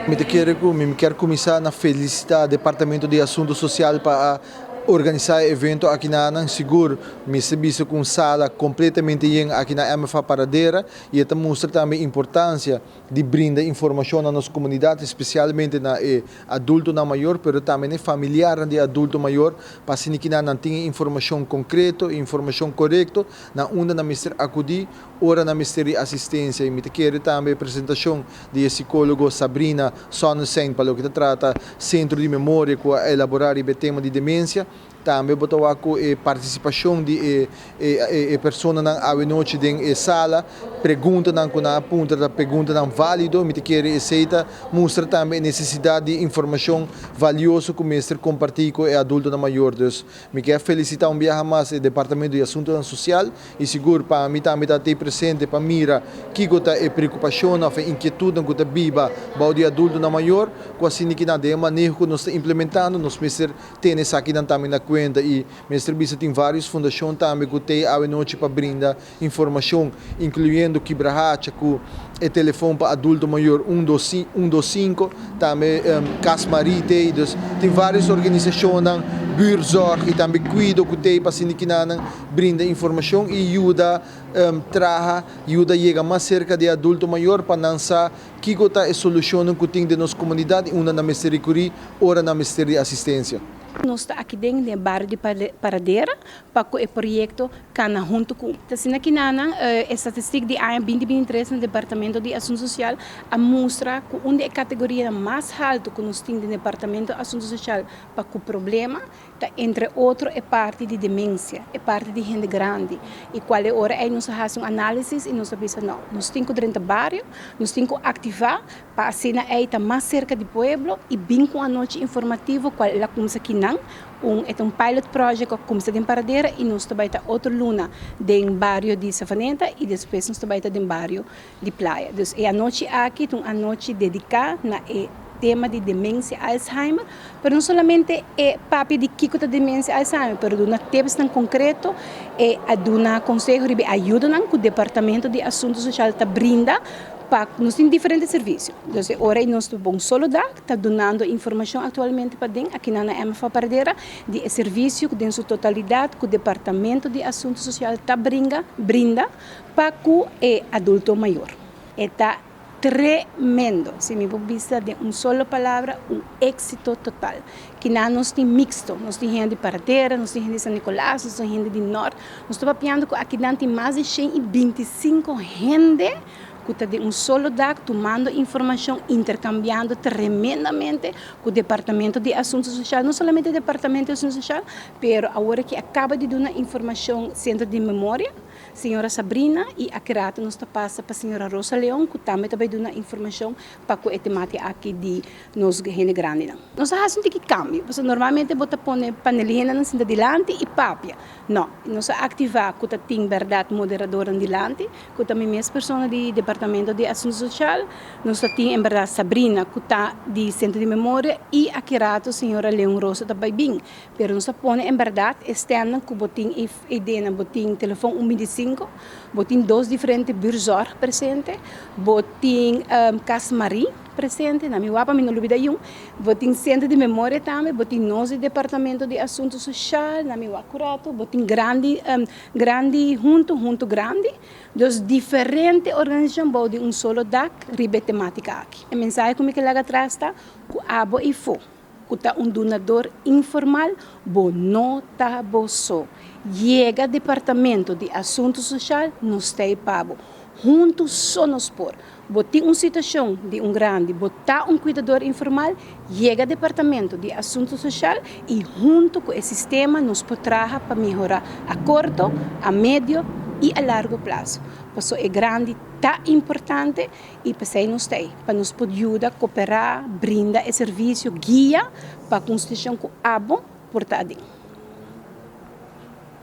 Me quero começar na felicitar o Departamento de Assuntos Sociais para organizar evento aqui na Anang Seguro. Me serviço com sala completamente aqui na MFA Paradeira e isso mostra também a importância de brindar informação na nossa comunidade, especialmente na adulto na maior, mas também familiar de adulto maior, para que não tenha informação concreta, informação correta, na onda na Mister acudir, ora na Mister assistência. E me quero também a apresentação de psicólogo Sabrina Sonnesen, para o que trata centro de memória, com elaborar o tema de demência. Também botou a participação de pessoas na noite em sala, pergunta na ponta da pergunta não válido, me quer aceita, mostra também a necessidade de informação valiosa que o mestre compartilha com o adulto na maior. Então, me quer felicitar um dia mais o Departamento de Assuntos Sociais e seguro para mim também estar presente para mira que gota é preocupação, a inquietude que gota viva para o adulto na maior, com assim que nada é manejo que nós estamos implementando, nós mestre tem essa aqui também na e mestre Bisa tem várias fundações também que tem a noite para brindar informação, incluindo quebra-racha, com o telefone para adulto maior 125, também Casmari tem várias organizações, Buurzorg e também cuido que tem para que não brinda informação e ajuda ajuda a chegar mais cerca de adulto maior para não saber que está a solução que tem de nossa comunidade, uma na misericórdia, outra na misericórdia assistência. Nós estamos aqui dentro do bairro de Paradeira para o projeto Cana junto com assim aqui na a estatística de ano 2023 no Departamento de Assuntos Sociais a mostra que uma categoria mais alta que nós temos no Departamento de Assuntos Sociais para o problema entre outros é parte de demência, é parte de gente grande e qual é hora aí nós fazemos um análise e nós pensamos não, nós temos que dentro do bairro, nós temos que ativar para assim aí está mais cerca do povo e bem com a noite informativa qual é como aqui não é um pilot project que começa em Paradeira e nós também está outra luna em bairro de Safanenta e depois nós também está em bairro de Praia. Então, é a noite aqui, a noite dedicada na tema de demência Alzheimer, mas não somente é papi de que a demência Alzheimer, mas de temas em concreto é a do conselho de ajuda que o Departamento de Assuntos Sociais está brinda. Nós temos diferentes serviços. Então, agora nós estamos solo está dando informação atualmente para dentro, aqui na MFA Paradeira, de serviço que, em sua totalidade, que o Departamento de Assuntos Sociais está brinda para o adulto maior. Está tremendo, se me vista de uma só palavra, êxito total. Que nós temos mixto, nós temos gente de Paradeira, nós temos gente de São Nicolás, nós temos gente de Norte, nós estamos pensando que aqui tem mais de 125 gente que está de um solo lugar, tomando informação, intercambiando tremendamente com o Departamento de Assuntos Sociais, não somente o Departamento de Assuntos Sociais, mas agora que acaba de dar informação Centro de Memória, senhora Sabrina, e aqui nós passa para a senhora Rosa Leão, que também está dando informação para a temática aqui de nós gente grande. Nós fazemos um cambio, porque normalmente bota põe panelinha na cinta delante e papia. Não, nós ativar que tem verdade moderadora delante, que também mesmo pessoa de Departamento de Assuntos Sociais, nós temos em verdade Sabrina, que está de Centro de Memória, e aqui a senhora Leão Rosa também bem. Mas nós põe em verdade externa, que botem ideia, botem telefone 125, botem 2 diferentes Buurzorg presentes, botem Casmari presente, na minha wapa, me não olvida botem Centro de Memória também, botem nosso Departamento de Assuntos Sociais, na minha wapa, botem grande junto grande, dos diferentes organizações, de um solo DAC, ribe temática aqui. A mensagem que me lá atrás está, que abo e fo, que está um donador informal, bo não está bo só. Chega Departamento de Assuntos Sociais, nos tem pago. Juntos só nos por. Botar uma situação de grande, botar cuidador informal, chega Departamento de Assuntos Sociais e junto com esse sistema nos poderá para melhorar a curto, a médio e a largo prazo. Isso é grande, tá importante e para nos tem, para nos poder ajudar, cooperar, brindar esse serviço, guia para a Constituição que abo portadinho.